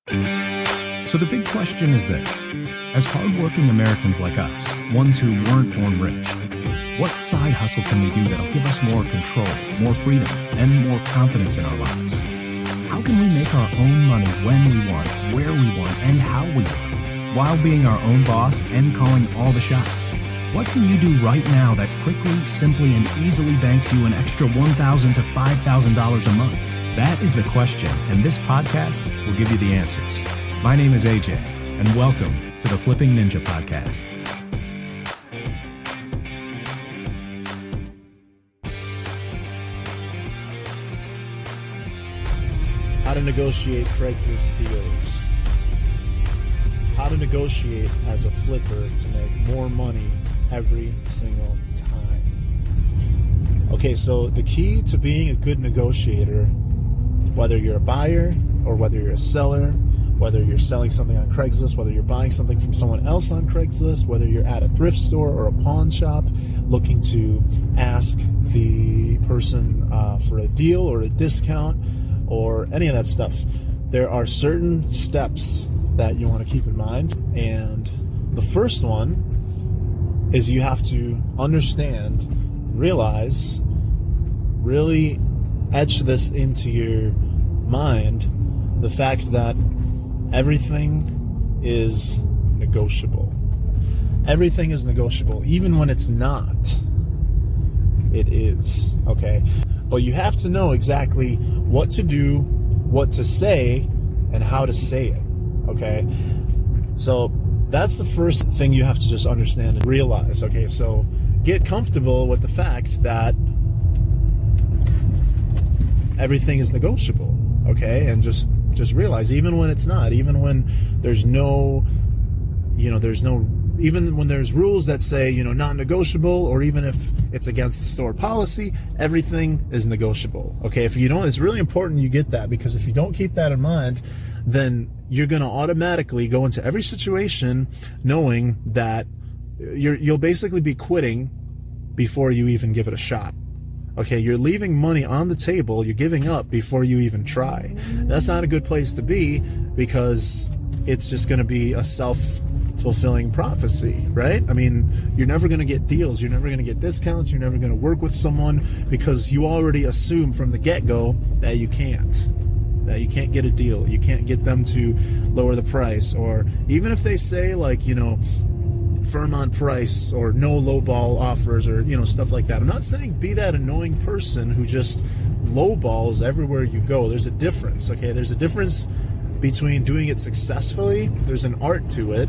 So the big question is this: as hardworking Americans like us, ones who weren't born rich, what side hustle can we do that'll give us more control, more freedom, and more confidence in our lives? How can we make our own money when we want, where we want, and how we want, while being our own boss and calling all the shots? What can you do right now that quickly, simply, and easily banks you an extra $1,000 to $5,000 a month? That is the question, and this podcast will give you the answers. My name is AJ, and welcome to the Flipping Ninja Podcast. How to negotiate Craigslist deals. How to negotiate as a flipper to make more money every single time. Okay, so the key to being a good negotiator, whether you're a buyer or whether you're a seller, whether you're selling something on Craigslist, whether you're buying something from someone else on Craigslist, whether you're at a thrift store or a pawn shop looking to ask the person for a deal or a discount or any of that stuff, there are certain steps that you want to keep in mind. And the first one is you have to understand and realize, really etch this into your mind, the fact that everything is negotiable. Everything is negotiable, even when it's not. It is, okay? But you have to know exactly what to do, what to say, and how to say it, okay? So that's the first thing you have to just understand and realize, okay? So get comfortable with the fact that everything is negotiable, okay? And just realize, even when it's not, even when there's no, even when there's rules that say, non-negotiable, or even if it's against the store policy, everything is negotiable, okay? If you don't, it's really important you get that, because if you don't keep that in mind, then you're going to automatically go into every situation knowing that you'll basically be quitting before you even give it a shot. Okay, you're leaving money on the table, you're giving up before you even try. That's not a good place to be, because it's just going to be a self-fulfilling prophecy, right? I mean, you're never going to get deals, you're never going to get discounts, you're never going to work with someone, because you already assume from the get-go that you can't get a deal, you can't get them to lower the price, or even if they say, like, firm on price or no lowball offers, or stuff like that. I'm not saying be that annoying person who just lowballs everywhere you go. There's a difference, okay? There's a difference between doing it successfully, there's an art to it,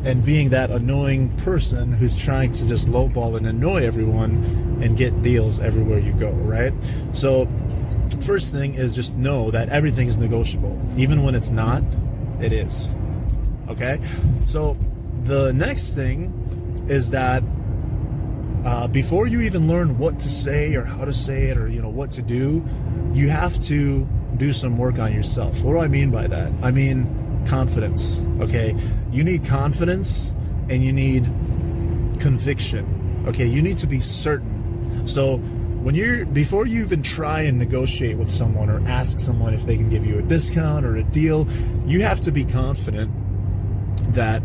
and being that annoying person who's trying to just lowball and annoy everyone and get deals everywhere you go, right? So first thing is just know that everything is negotiable. Even when it's not, it is, okay? So the next thing is that before you even learn what to say or how to say it, or what to do, you have to do some work on yourself. What do I mean by that? I mean confidence, okay? You need confidence and you need conviction, okay? You need to be certain. So before you even try and negotiate with someone or ask someone if they can give you a discount or a deal, you have to be confident that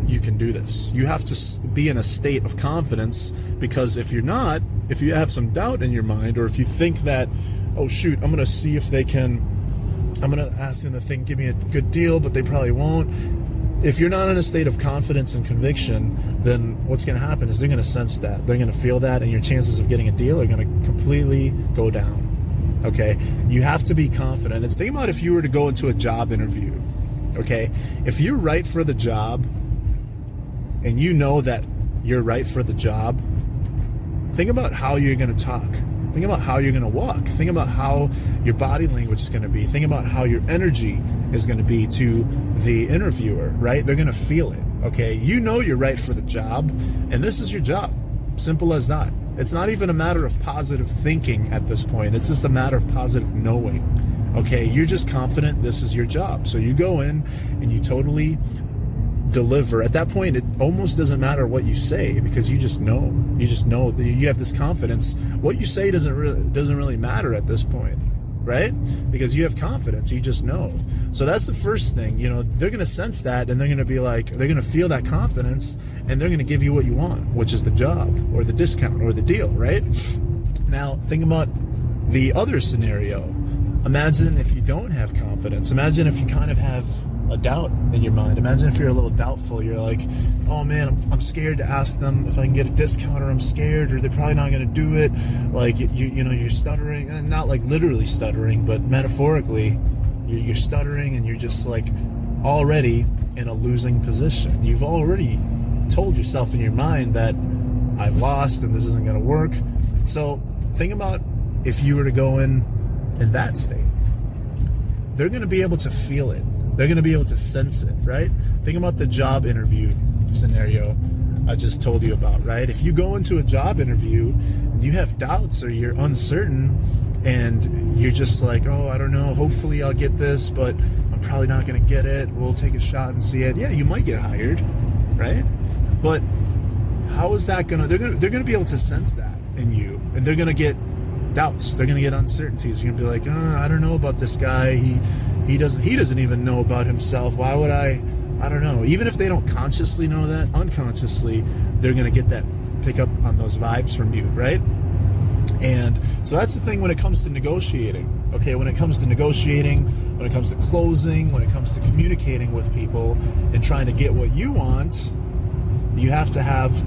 you can do this. You have to be in a state of confidence, because if you're not, if you have some doubt in your mind, or if you think that, oh shoot, I'm going to ask them if they can give me a good deal, but they probably won't. If you're not in a state of confidence and conviction, then what's going to happen is they're going to sense that. They're going to feel that, and your chances of getting a deal are going to completely go down, okay? You have to be confident. And think about if you were to go into a job interview, okay? If you're right for the job, and you know that you're right for the job, think about how you're going to talk. Think about how you're going to walk. Think about how your body language is going to be. Think about how your energy is going to be to the interviewer, right? They're going to feel it, okay? You know you're right for the job, and this is your job. Simple as that. It's not even a matter of positive thinking at this point. It's just a matter of positive knowing, okay? You're just confident this is your job. So you go in and you totally deliver. At that point, it almost doesn't matter what you say, because you just know that you have this confidence. What you say doesn't really matter at this point. right? Because you have confidence, you just know. So that's the first thing. They're going to sense that, and they're going to be like, they're going to feel that confidence, and they're going to give you what you want, which is the job or the discount or the deal, right? Now, think about the other scenario. Imagine if you don't have confidence. Imagine if you kind of have a doubt in your mind. Imagine if you're a little doubtful. You're like, oh man, I'm scared to ask them if I can get a discount, or I'm scared, or they're probably not going to do it. Like you're stuttering, and not like literally stuttering, but metaphorically, you're stuttering, and you're just like already in a losing position. You've already told yourself in your mind that I've lost and this isn't going to work. So think about if you were to go in that state. They're going to be able to feel it. They're going to be able to sense it, right? Think about the job interview scenario I just told you about, right? If you go into a job interview and you have doubts or you're uncertain and you're just like, oh, I don't know, hopefully I'll get this, but I'm probably not going to get it. We'll take a shot and see it. Yeah, you might get hired, right? But how is that going to, they're going to be able to sense that in you, and they're going to get doubts. They're going to get uncertainties. You're going to be like, I don't know about this guy. He doesn't even know about himself. Why would I don't know. Even if they don't consciously know that, unconsciously, they're going to get that, pick up on those vibes from you, right? And so that's the thing when it comes to negotiating. Okay, when it comes to negotiating, when it comes to closing, when it comes to communicating with people and trying to get what you want, you have to have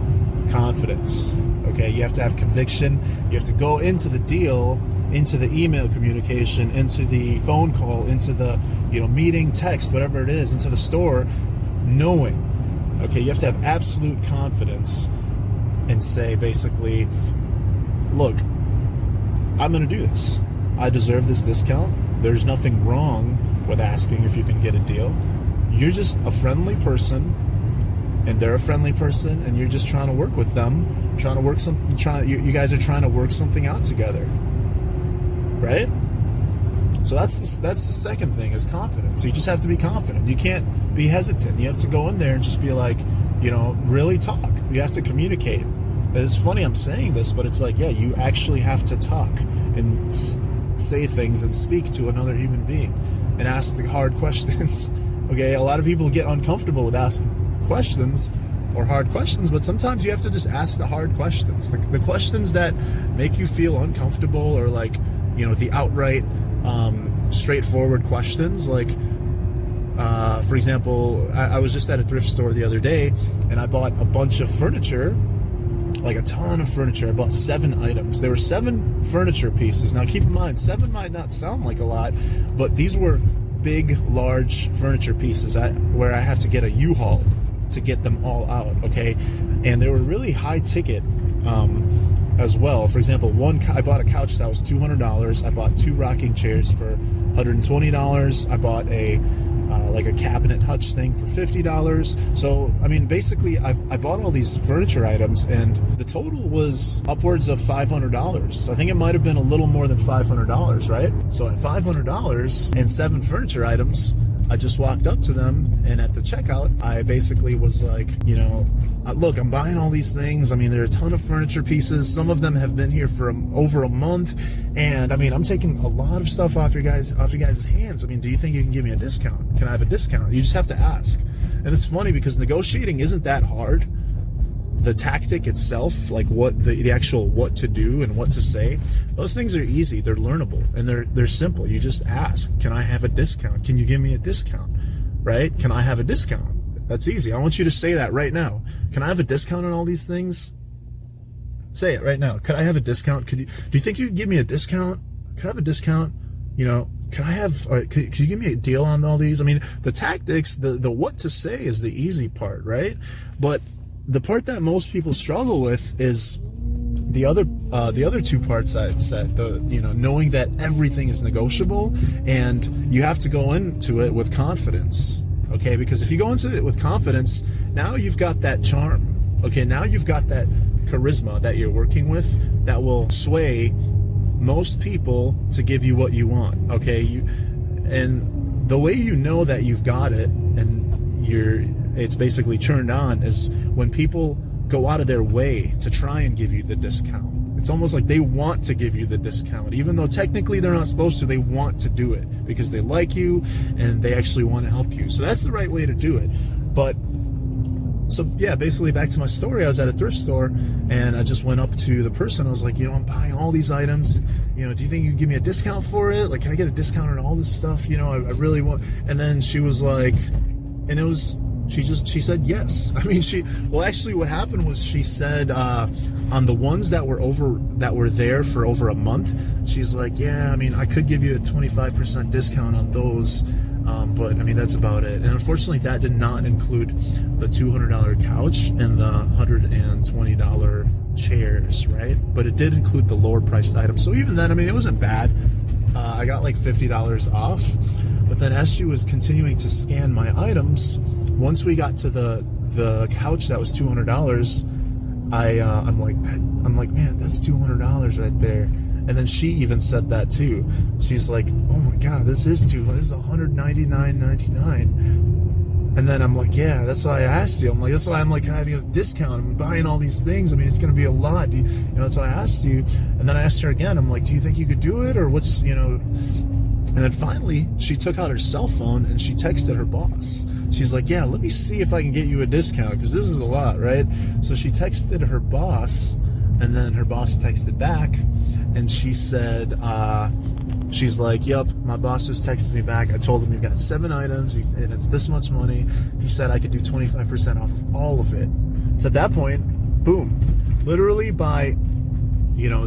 confidence. Okay, you have to have conviction. You have to go into the deal, into the email communication, into the phone call, into the meeting, text, whatever it is, into the store, knowing. Okay, you have to have absolute confidence and say basically, look, I'm going to do this. I deserve this discount. There's nothing wrong with asking if you can get a deal. You're just a friendly person, and they're a friendly person, and you're just trying to work with them, you guys are trying to work something out together, right? So that's the second thing, is confidence. You just have to be confident. You can't be hesitant. You have to go in there and just be like, really talk. You have to communicate. It's funny I'm saying this, but it's like, yeah, you actually have to talk and say things and speak to another human being and ask the hard questions. Okay, a lot of people get uncomfortable with asking questions or hard questions, but sometimes you have to just ask the hard questions, the questions that make you feel uncomfortable, or like, the outright straightforward questions. Like, for example, I was just at a thrift store the other day, and I bought a bunch of furniture, like a ton of furniture. I bought 7 items. There were 7 furniture pieces. Now keep in mind, 7 might not sound like a lot, but these were big, large furniture pieces where I have to get a U-Haul to get them all out, okay? And they were really high ticket as well. For example, I bought a couch that was $200. I bought 2 rocking chairs for $120. I bought a cabinet hutch thing for $50. So, I mean, basically, I bought all these furniture items, and the total was upwards of $500. So I think it might have been a little more than $500, right? So at $500 and 7 furniture items, I just walked up to them, and at the checkout, I basically was like, look, I'm buying all these things. I mean, there are a ton of furniture pieces. Some of them have been here for over a month, and I mean, I'm taking a lot of stuff off your guys' hands. I mean, do you think you can give me a discount? Can I have a discount? You just have to ask. And it's funny because negotiating isn't that hard. The tactic itself, like what the actual what to do and what to say, those things are easy. They're learnable, and they're simple. You just ask, can I have a discount? Can you give me a discount? Right? Can I have a discount? That's easy. I want you to say that right now. Can I have a discount on all these things? Say it right now. Could I have a discount? Do you think you could give me a discount? Could I have a discount? Can I have, could you give me a deal on all these? I mean, the tactics, the what to say is the easy part, right? But the part that most people struggle with is the other 2 parts I said. Knowing that everything is negotiable, and you have to go into it with confidence. Okay, because if you go into it with confidence, now you've got that charm. Okay, now you've got that charisma that you're working with that will sway most people to give you what you want. Okay, and the way you know that you've got it and it's basically turned on is when people go out of their way to try and give you the discount. It's almost like they want to give you the discount, even though technically they're not supposed to. They want to do it because they like you and they actually want to help you. So that's the right way to do it. But so yeah, basically back to my story. I was at a thrift store and I just went up to the person. I was like, I'm buying all these items. Do you think you can give me a discount for it? Like, can I get a discount on all this stuff? I really want. And then she was like, and it was, she said yes. I mean, actually what happened was she said, on the ones that were there for over a month, she's like, yeah, I mean, I could give you a 25% discount on those. But I mean, that's about it. And unfortunately, that did not include the $200 couch and the $120 chairs, right? But it did include the lower priced items. So even then, I mean, it wasn't bad. I got like $50 off. But then as she was continuing to scan my items, once we got to the couch that was $200, I'm like, man, that's $200 right there. And then she even said that too. She's like, oh my God, this is $199.99. And then I'm like, yeah, that's why I asked you. That's why I'm like having a discount. I'm buying all these things. I mean, it's going to be a lot. That's why I asked you. And then I asked her again. I'm like, do you think you could do it? Or what's, And then finally, she took out her cell phone and she texted her boss. She's like, yeah, let me see if I can get you a discount because this is a lot, right? So she texted her boss, and then her boss texted back, and she said, she's like, yep, my boss just texted me back. I told him you've got 7 items and it's this much money. He said I could do 25% off of all of it. So at that point, boom, literally by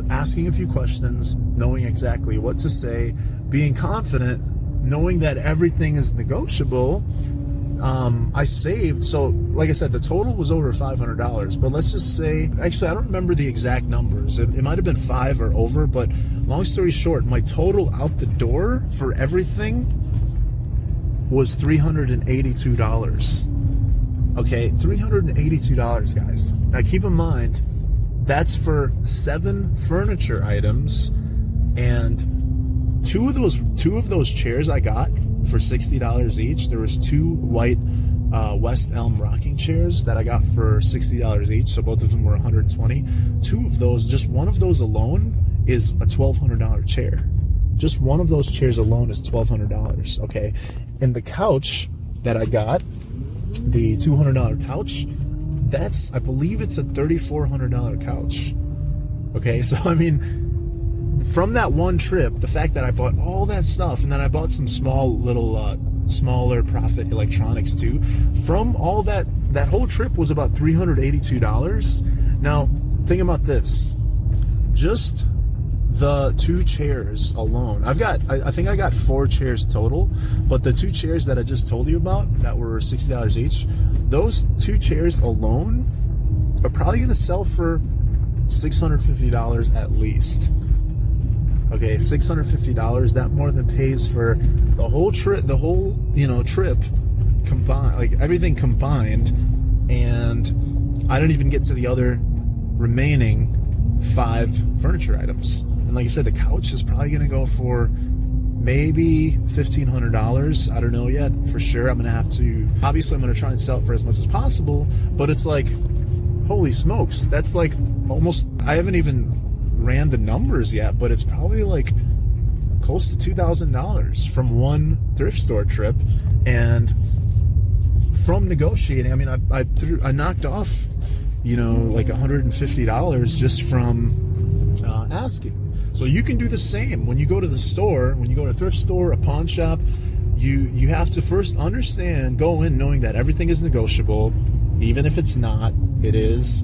asking a few questions, knowing exactly what to say, being confident, knowing that everything is negotiable, I saved. So like I said, the total was over $500, but let's just say, actually, I don't remember the exact numbers. It might have been 5 or over, but long story short, my total out the door for everything was $382. Okay, $382, guys. Now keep in mind, that's for 7 furniture items, and two of those chairs I got for $60 each. There was 2 white West Elm rocking chairs that I got for $60 each, so both of them were $120. 2 of those, just one of those alone, is a $1,200 chair. Just one of those chairs alone is $1,200. Okay, and the couch that I got, the $200 couch, I believe it's a $3,400 couch. Okay, so I mean, from that one trip, the fact that I bought all that stuff, and then I bought some smaller profit electronics too, from all that whole trip was about $382. Now, think about this. Just the 2 chairs alone. I think I got 4 chairs total, but the 2 chairs that I just told you about that were $60 each, those 2 chairs alone are probably going to sell for $650 at least. Okay, $650, that more than pays for the whole trip, trip combined, like everything combined. And I don't even get to the other remaining 5 furniture items. And like I said, the couch is probably going to go for maybe $1,500. I don't know yet for sure. I'm going to have to, obviously I'm going to try and sell it for as much as possible, but it's like, holy smokes, that's like almost, I haven't even ran the numbers yet, but it's probably like close to $2,000 from one thrift store trip. And from negotiating, I mean, I knocked off, like $150 just from asking. So you can do the same when you go to the store, when you go to a thrift store, a pawn shop. You have to first understand, go in knowing that everything is negotiable, even if it's not, it is.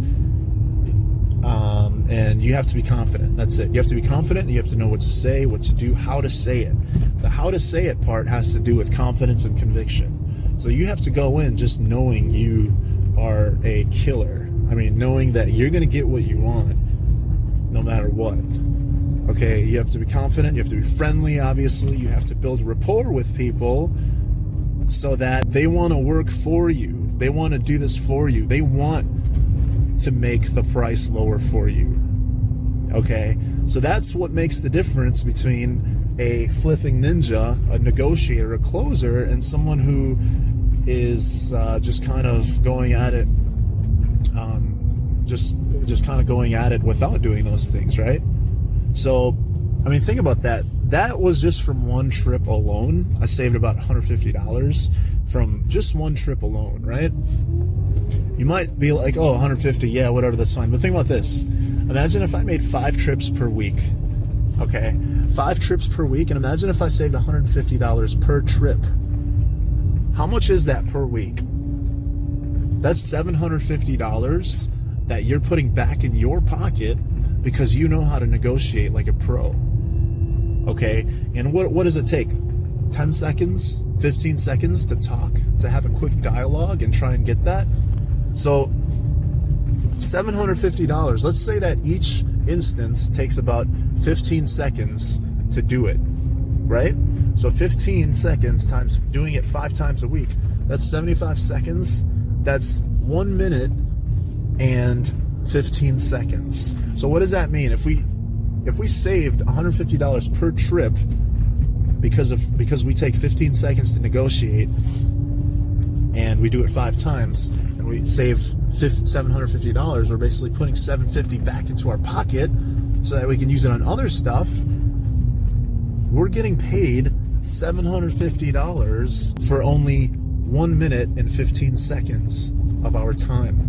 And you have to be confident. That's it. You have to be confident, and you have to know what to say, what to do, how to say it. The how to say it part has to do with confidence and conviction. So you have to go in just knowing you are a killer. I mean, knowing that you're going to get what you want no matter what. Okay, you have to be confident. You have to be friendly, obviously. You have to build rapport with people so that they want to work for you. They want to do this for you. They want to make the price lower for you. Okay, so that's what makes the difference between a flipping ninja, a negotiator, a closer, and someone who is just kind of going at it, just just kind of going at it without doing those things, right? So, I mean, think about that. That was just from one trip alone. I saved about $150 from just one trip alone, right? You might be like, oh, 150, yeah, whatever, that's fine. But think about this. Imagine if I made 5 trips per week, okay? 5 trips per week, and imagine if I saved $150 per trip. How much is that per week? That's $750 that you're putting back in your pocket because you know how to negotiate like a pro. Okay, and what does it take? 10 seconds, 15 seconds to talk, to have a quick dialogue and try and get that? So $750, let's say that each instance takes about 15 seconds to do it, right? So 15 seconds times doing it 5 times a week, that's 75 seconds. That's 1 minute and 15 seconds. So what does that mean? If we saved $150 per trip because we take 15 seconds to negotiate and we do it 5 times and we save $750, we're basically putting $750 back into our pocket so that we can use it on other stuff. We're getting paid $750 for only 1 minute and 15 seconds of our time.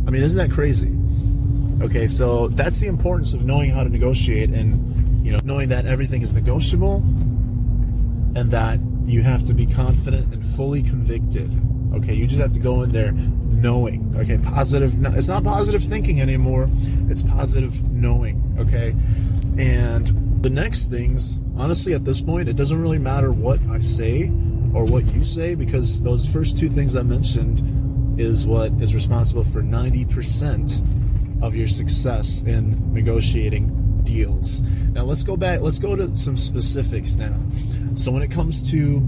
I mean, isn't that crazy? Okay, so that's the importance of knowing how to negotiate and, you know, knowing that everything is negotiable and that you have to be confident and fully convicted. Okay, you just have to go in there knowing. Okay, positive. It's not positive thinking anymore. It's positive knowing. Okay, and the next things, honestly, at this point, it doesn't really matter what I say or what you say, because those first 2 things I mentioned is what is responsible for 90% of your success in negotiating deals. Now let's go to some specifics now. So when it comes to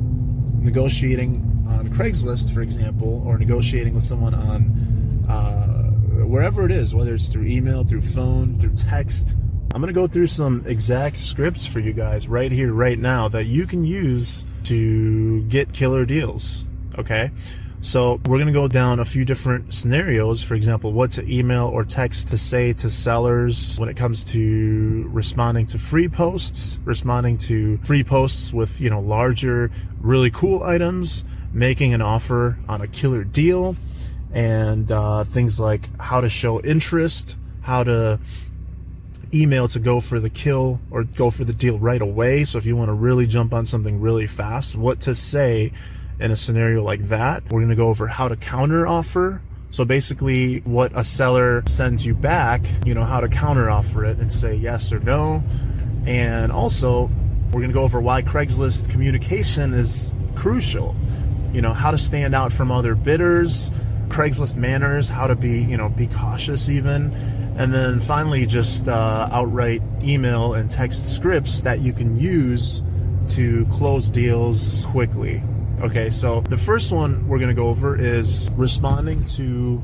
negotiating on Craigslist, for example, or negotiating with someone on wherever it is, whether it's through email, through phone, through text, I'm going to go through some exact scripts for you guys right here, right now, that you can use to get killer deals, okay? So we're going to go down a few different scenarios. For example, what to email or text to say to sellers when it comes to responding to free posts with, you know, larger, really cool items, making an offer on a killer deal, and things like how to show interest, how to email to go for the kill or go for the deal right away. So if you want to really jump on something really fast, what to say in a scenario like that. We're going to go over how to counter offer. So basically what a seller sends you back, you know, how to counter offer it and say yes or no. And also we're going to go over why Craigslist communication is crucial, you know, how to stand out from other bidders, Craigslist manners, how to be, you know, be cautious even. And then finally, just outright email and text scripts that you can use to close deals quickly. Okay, so the first one we're going to go over is responding to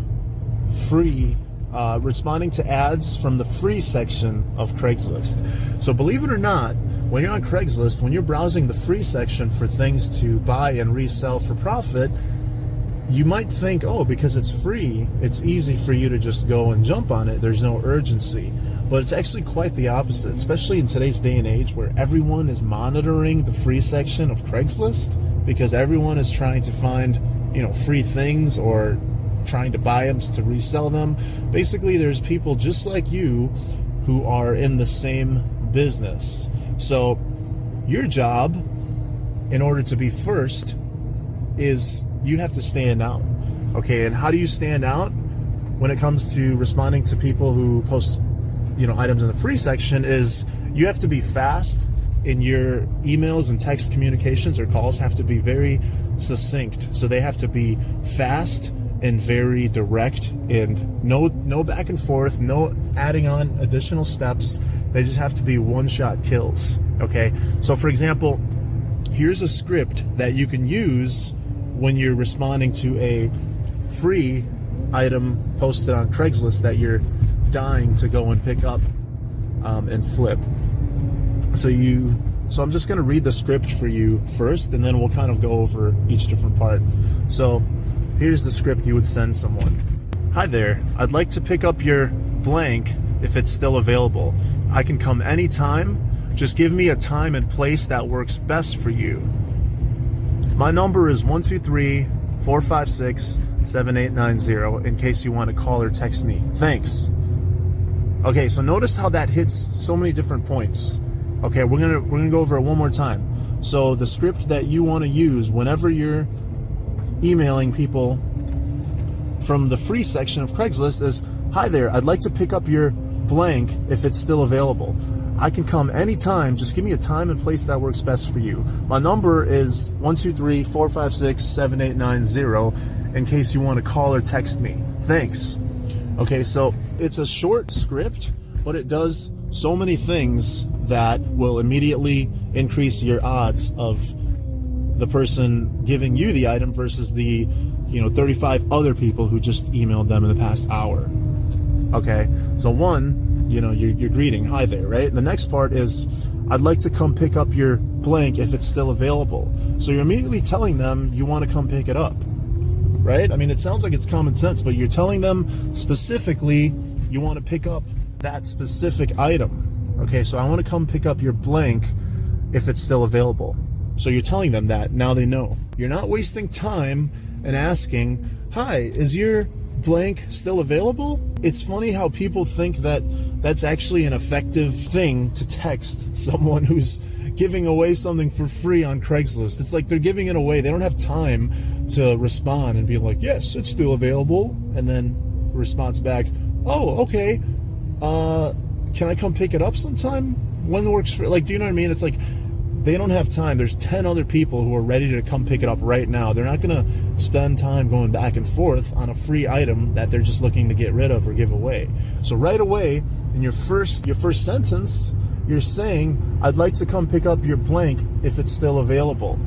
ads from the free section of Craigslist. So believe it or not, when you're on Craigslist, when you're browsing the free section for things to buy and resell for profit, you might think, oh, because it's free, it's easy for you to just go and jump on it. There's no urgency. But it's actually quite the opposite, especially in today's day and age where everyone is monitoring the free section of Craigslist because everyone is trying to find, you know, free things or trying to buy them to resell them. Basically, there's people just like you who are in the same business. So your job, in order to be first, is you have to stand out. Okay, and how do you stand out when it comes to responding to people who post, you know, items in the free section? Is you have to be fast in your emails and text communications, or calls have to be very succinct. So they have to be fast and very direct, and no back and forth, no adding on additional steps. They just have to be one-shot kills. Okay, so for example, here's a script that you can use when you're responding to a free item posted on Craigslist that you're dying to go and pick up and flip. So I'm just going to read the script for you first, and then we'll kind of go over each different part. So here's the script you would send someone. Hi there, I'd like to pick up your blank if it's still available. I can come anytime. Just give me a time and place that works best for you. My number is 123-456-7890 in case you want to call or text me. Thanks. Okay, so notice how that hits so many different points. Okay, we're gonna go over it one more time. So the script that you want to use whenever you're emailing people from the free section of Craigslist is, "Hi there, I'd like to pick up your blank if it's still available. I can come anytime. Just give me a time and place that works best for you. My number is 123-456-7890 in case you want to call or text me. Thanks." Okay, so it's a short script, but it does so many things that will immediately increase your odds of the person giving you the item versus the 35 other people who just emailed them in the past hour. Okay, so one, you're greeting, "Hi there," right? The next part is, "I'd like to come pick up your blank if it's still available." So you're immediately telling them you want to come pick it up, right? I mean, it sounds like it's common sense, but you're telling them specifically you want to pick up that specific item. Okay, so I want to come pick up your blank if it's still available. So you're telling them that. Now they know. You're not wasting time and asking, "Hi, is your blank still available?" It's funny how people think that that's actually an effective thing to text someone who's giving away something for free on Craigslist. It's like they're giving it away. They don't have time to respond and be like, "Yes, it's still available," and then response back, "Oh, okay. Can I come pick it up sometime? When works for," do you know what I mean? It's like they don't have time. There's 10 other people who are ready to come pick it up right now. They're not going to spend time going back and forth on a free item that they're just looking to get rid of or give away. So right away, in your first sentence, you're saying, "I'd like to come pick up your blank if it's still available."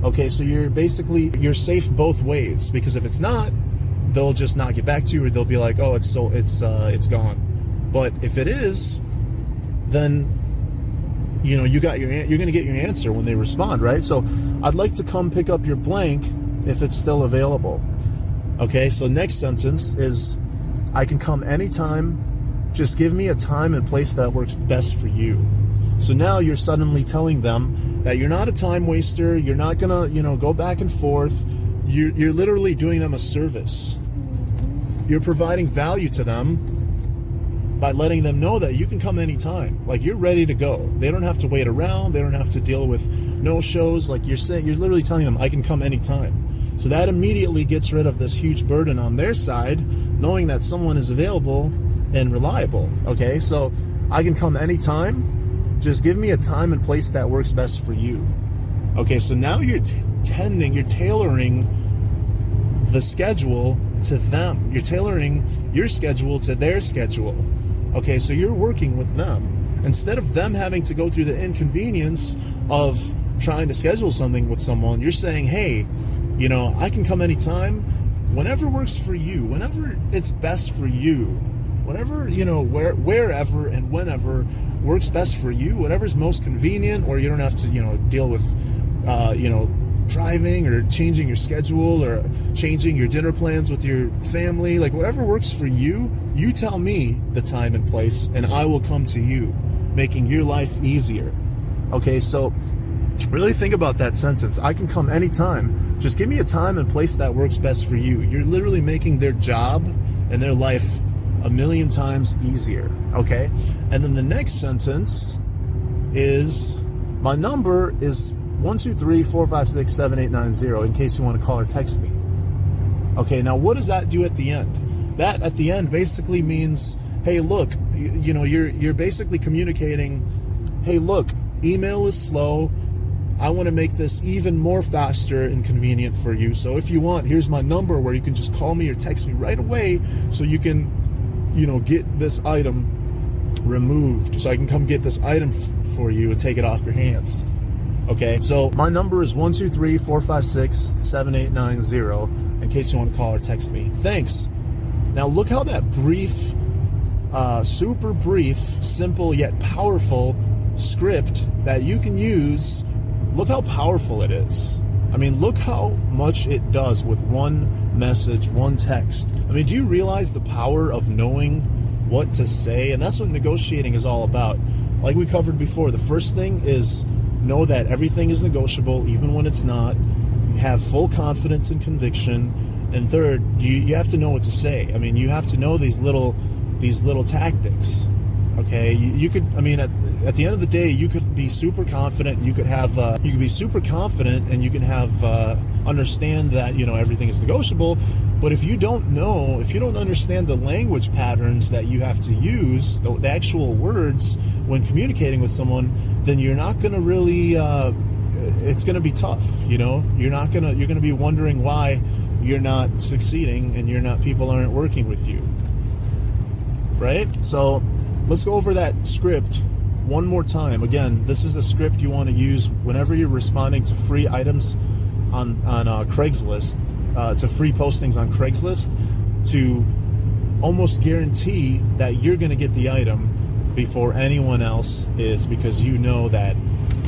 Okay, so you're safe both ways, because if it's not, they'll just not get back to you, or they'll be like, "Oh, it's gone." But if it is, then you're going to get your answer when they respond, right? So, "I'd like to come pick up your blank if it's still available." Okay, so next sentence is, "I can come anytime. Just give me a time and place that works best for you." So now you're suddenly telling them that you're not a time waster. You're not going to, go back and forth. You're literally doing them a service. You're providing value to them by letting them know that you can come anytime. Like, you're ready to go. They don't have to wait around. They don't have to deal with no-shows. Like, you're literally telling them, "I can come anytime." So that immediately gets rid of this huge burden on their side, knowing that someone is available and reliable. Okay, so "I can come anytime. Just give me a time and place that works best for you." Okay, so now you're tailoring the schedule to them. You're tailoring your schedule to their schedule. Okay, so you're working with them. Instead of them having to go through the inconvenience of trying to schedule something with someone, you're saying, "Hey, I can come anytime, whenever works for you, whenever it's best for you, whenever, wherever and whenever works best for you, whatever's most convenient, or you don't have to, deal with, driving or changing your schedule or changing your dinner plans with your family. Like, whatever works for you, you tell me the time and place, and I will come to you, making your life easier." Okay, so really think about that sentence. "I can come anytime. Just give me a time and place that works best for you." You're literally making their job and their life a million times easier. Okay, and then the next sentence is, "My number is 123-456-7890 in case you want to call or text me." Okay, now what does that do at the end? That at the end basically means, "Hey, look, you're basically communicating, hey, look, email is slow. I want to make this even more faster and convenient for you. So if you want, here's my number where you can just call me or text me right away so you can, get this item removed. So I can come get this item for you and take it off your hands." Okay, so my number is 123-456-7890 in case you want to call or text me. Thanks. Now look how that brief, super brief, simple yet powerful script that you can use, look how powerful it is. I mean, look how much it does with one message, one text. I mean, do you realize the power of knowing what to say. And that's what negotiating is all about. Like we covered before, the first thing is know that everything is negotiable, even when it's not. Have full confidence and conviction. And third, you have to know what to say. I mean, you have to know these little tactics. Okay, you could. I mean, at the end of the day, you could be super confident. You could have. You could be super confident, and you can have understand that everything is negotiable. But if you don't know, if you don't understand the language patterns that you have to use, the actual words when communicating with someone, then you're not going to really. It's going to be tough. You're going to be wondering why you're not succeeding and people aren't working with you. Right? So let's go over that script one more time. Again, this is the script you want to use whenever you're responding to free items on Craigslist, to free postings on Craigslist, to almost guarantee that you're going to get the item before anyone else is, because you know that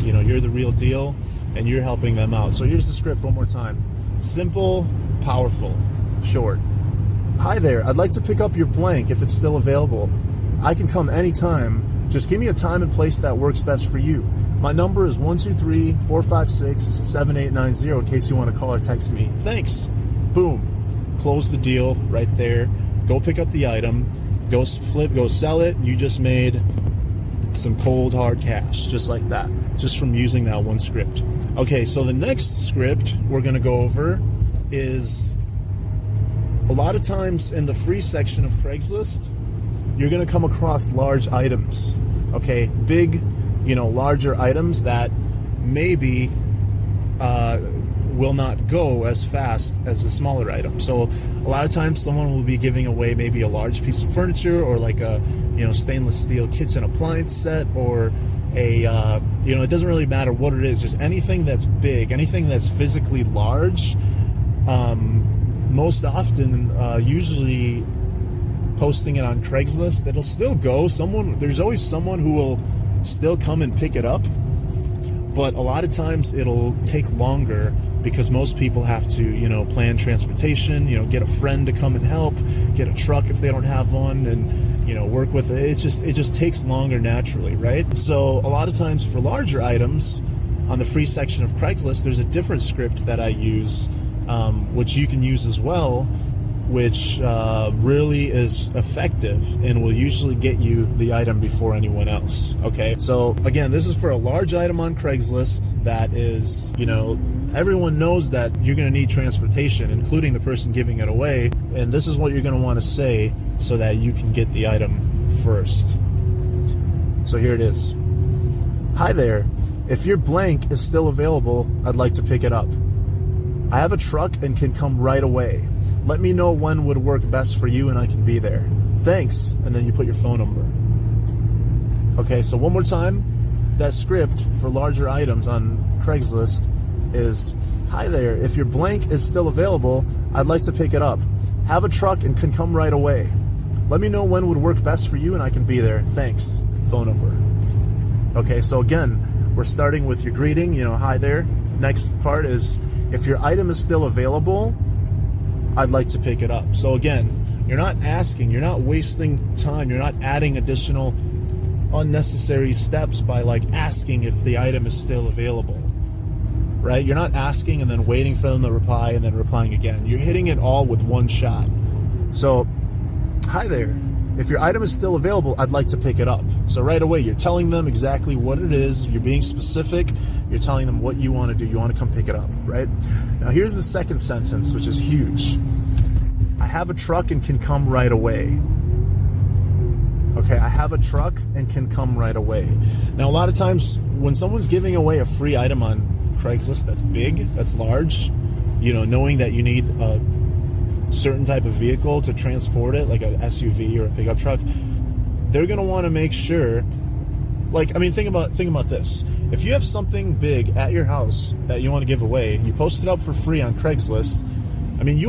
you're the real deal and you're helping them out. So here's the script one more time. Simple, powerful, short. Hi there, I'd like to pick up your blank if it's still available. I can come anytime. Just give me a time and place that works best for you. My number is 123-456-7890 in case you want to call or text me. Thanks. Boom. Close the deal right there. Go pick up the item. Go sell it. You just made some cold hard cash, just like that, just from using that one script. Okay, so the next script we're going to go over is, a lot of times in the free section of Craigslist, you're going to come across large items. Okay, big, larger items that maybe will not go as fast as the smaller item. So a lot of times someone will be giving away maybe a large piece of furniture, or like a stainless steel kitchen appliance set, or a it doesn't really matter what it is, just anything that's big, anything that's physically large. Most often, usually posting it on Craigslist, it'll still go. There's always someone who will still come and pick it up, but a lot of times it'll take longer because most people have to, plan transportation, get a friend to come and help, get a truck if they don't have one, and, work with it. It just takes longer naturally, right? So a lot of times for larger items on the free section of Craigslist, there's a different script that I use, which you can use as well, which really is effective and will usually get you the item before anyone else. Okay, so again, this is for a large item on Craigslist that is, everyone knows that you're going to need transportation, including the person giving it away, and this is what you're going to want to say so that you can get the item first. So here it is. Hi there, if your blank is still available, I'd like to pick it up. I have a truck and can come right away. Let me know when would work best for you and I can be there. Thanks. And then you put your phone number. Okay, so one more time. That script for larger items on Craigslist is, hi there, if your blank is still available, I'd like to pick it up. Have a truck and can come right away. Let me know when would work best for you and I can be there. Thanks. Phone number. Okay, so again, we're starting with your greeting, hi there. Next part is, if your item is still available, I'd like to pick it up. So again, you're not asking, you're not wasting time, you're not adding additional unnecessary steps by asking if the item is still available, right? You're not asking and then waiting for them to reply and then replying again. You're hitting it all with one shot. So, hi there, if your item is still available, I'd like to pick it up. So right away, you're telling them exactly what it is, you're being specific, you're telling them what you want to do, you want to come pick it up, right? Now here's the second sentence, which is huge. I have a truck and can come right away. Okay, I have a truck and can come right away. Now a lot of times when someone's giving away a free item on Craigslist that's big, that's large, knowing that you need a certain type of vehicle to transport it, like a SUV or a pickup truck, they're going to want to make sure, think about this. If you have something big at your house that you want to give away, you post it up for free on Craigslist, you're going to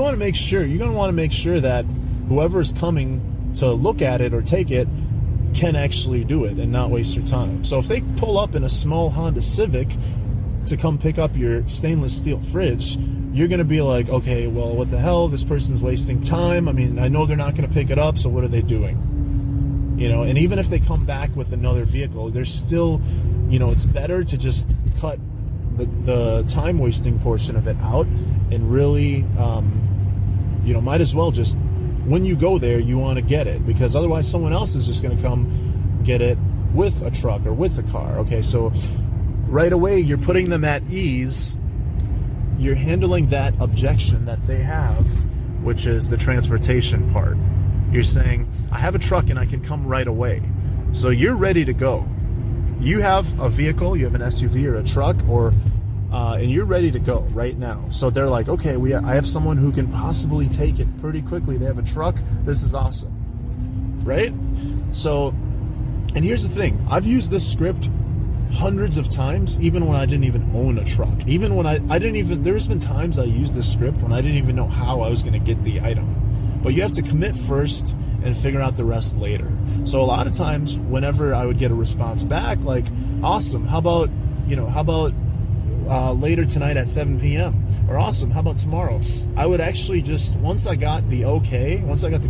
want to make sure that whoever's coming to look at it or take it can actually do it and not waste your time. So if they pull up in a small Honda Civic to come pick up your stainless steel fridge, you're going to be like, okay, well, what the hell? This person's wasting time. I know they're not going to pick it up, so what are they doing? and even if they come back with another vehicle, there's still, it's better to just cut the time wasting portion of it out and really, might as well just, when you go there, you want to get it, because otherwise someone else is just going to come get it with a truck or with a car. Okay, so right away you're putting them at ease. You're handling that objection that they have, which is the transportation part. You're saying, I have a truck and I can come right away. So you're ready to go. You have a vehicle, you have an SUV or a truck, and you're ready to go right now. So they're like, okay, I have someone who can possibly take it pretty quickly. They have a truck. This is awesome, right? So, and here's the thing. I've used this script hundreds of times, even when I didn't even own a truck. Even when I didn't even, there's been times I used this script when I didn't even know how I was going to get the item. But you have to commit first and figure out the rest later. So a lot of times whenever I would get a response back, like, awesome, how about later tonight at 7 p.m. or awesome, how about tomorrow? I would actually just, once I got the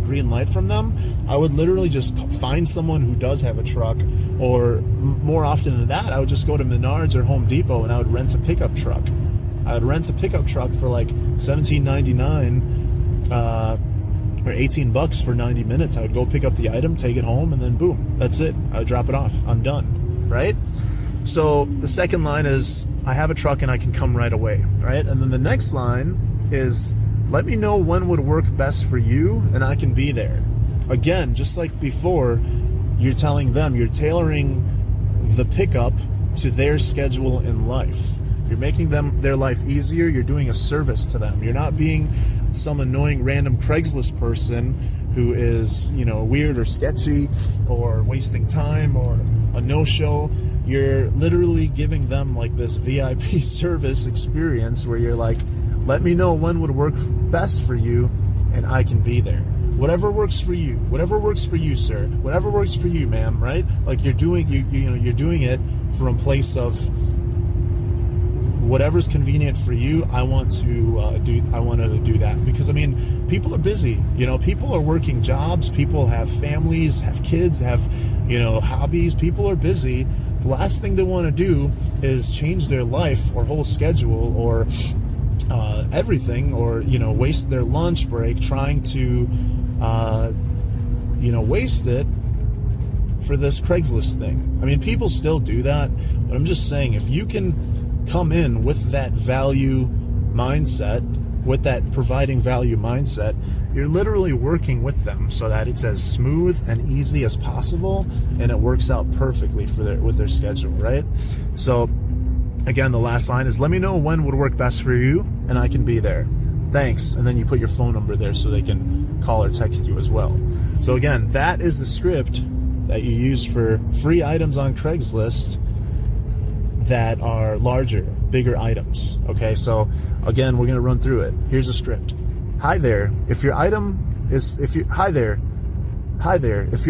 green light from them, I would literally just find someone who does have a truck, or more often than that, I would just go to Menards or Home Depot and I would rent a pickup truck. I would rent a pickup truck for like $17.99 or $18 for 90 minutes. I would go pick up the item, take it home, and then boom, that's it. I would drop it off. I'm done, right? So the second line is, I have a truck and I can come right away, right? And then the next line is, let me know when would work best for you and I can be there. Again, just like before, you're telling them, you're tailoring the pickup to their schedule in life. You're making their life easier. You're doing a service to them. You're not being some annoying random Craigslist person who is, weird or sketchy or wasting time or a no-show. You're literally giving them like this VIP service experience where you're like, let me know when would work best for you and I can be there. Whatever works for you, sir, whatever works for you, ma'am, right? Like you're doing it from a place of whatever's convenient for you. I want to do that, because people are busy. People are working jobs. People have families, have kids, have hobbies. People are busy. The last thing they want to do is change their life or whole schedule or everything, or waste their lunch break trying to waste it for this Craigslist thing. People still do that, but I'm just saying, if you can come in with that value mindset, with that providing value mindset, you're literally working with them so that it's as smooth and easy as possible, and it works out perfectly with their schedule, right? So again, the last line is, let me know when would work best for you and I can be there. Thanks. And then you put your phone number there so they can call or text you as well. So again, that is the script that you use for free items on Craigslist that are larger, bigger items. Okay, so again, we're going to run through it. Here's the script. Hi there, if your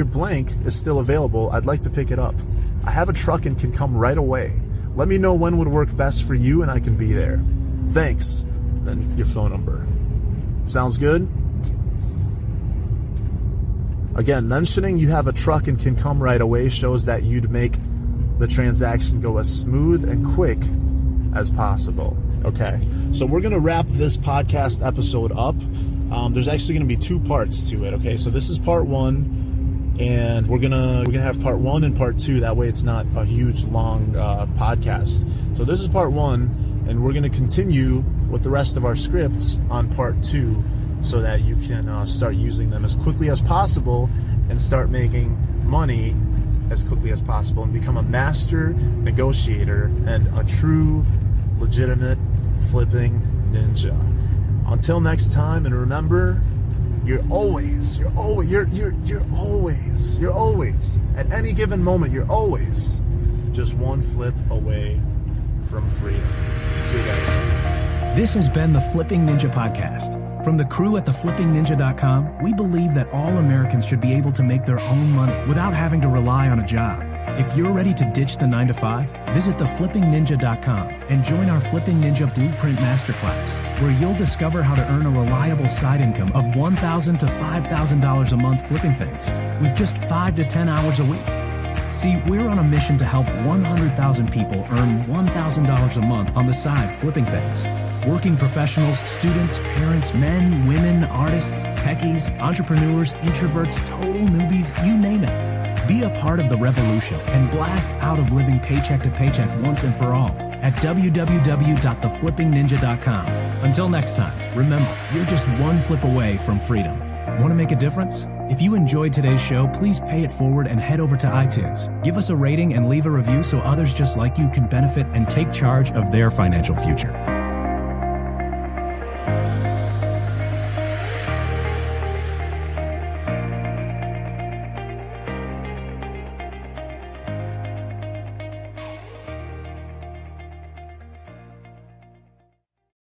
blank is still available, I'd like to pick it up. I have a truck and can come right away. Let me know when would work best for you and I can be there. Thanks. Then your phone number. Sounds good? Again, mentioning you have a truck and can come right away shows that you'd make the transaction go as smooth and quick as possible. Okay, so we're going to wrap this podcast episode up. There's actually going to be two parts to it. Okay, so this is part one, and we're gonna have part one and part two. That way, it's not a huge long podcast. So this is part one, and we're going to continue with the rest of our scripts on part two, so that you can start using them as quickly as possible and start making money as quickly as possible and become a master negotiator and a true, legitimate flipping ninja. Until next time, and remember, you're always, at any given moment, you're always just one flip away from freedom. See you guys. This has been the Flipping Ninja Podcast. From the crew at theflippingninja.com, we believe that all Americans should be able to make their own money without having to rely on a job. If you're ready to ditch the 9-to-5, visit theflippingninja.com and join our Flipping Ninja Blueprint Masterclass, where you'll discover how to earn a reliable side income of $1,000 to $5,000 a month flipping things with just 5 to 10 hours a week. See, we're on a mission to help 100,000 people earn $1,000 a month on the side flipping things. Working professionals, students, parents, men, women, artists, techies, entrepreneurs, introverts, total newbies, you name it. Be a part of the revolution and blast out of living paycheck to paycheck once and for all at www.theflippingninja.com. Until next time, remember, you're just one flip away from freedom. Want to make a difference? If you enjoyed today's show, please pay it forward and head over to iTunes. Give us a rating and leave a review so others just like you can benefit and take charge of their financial future.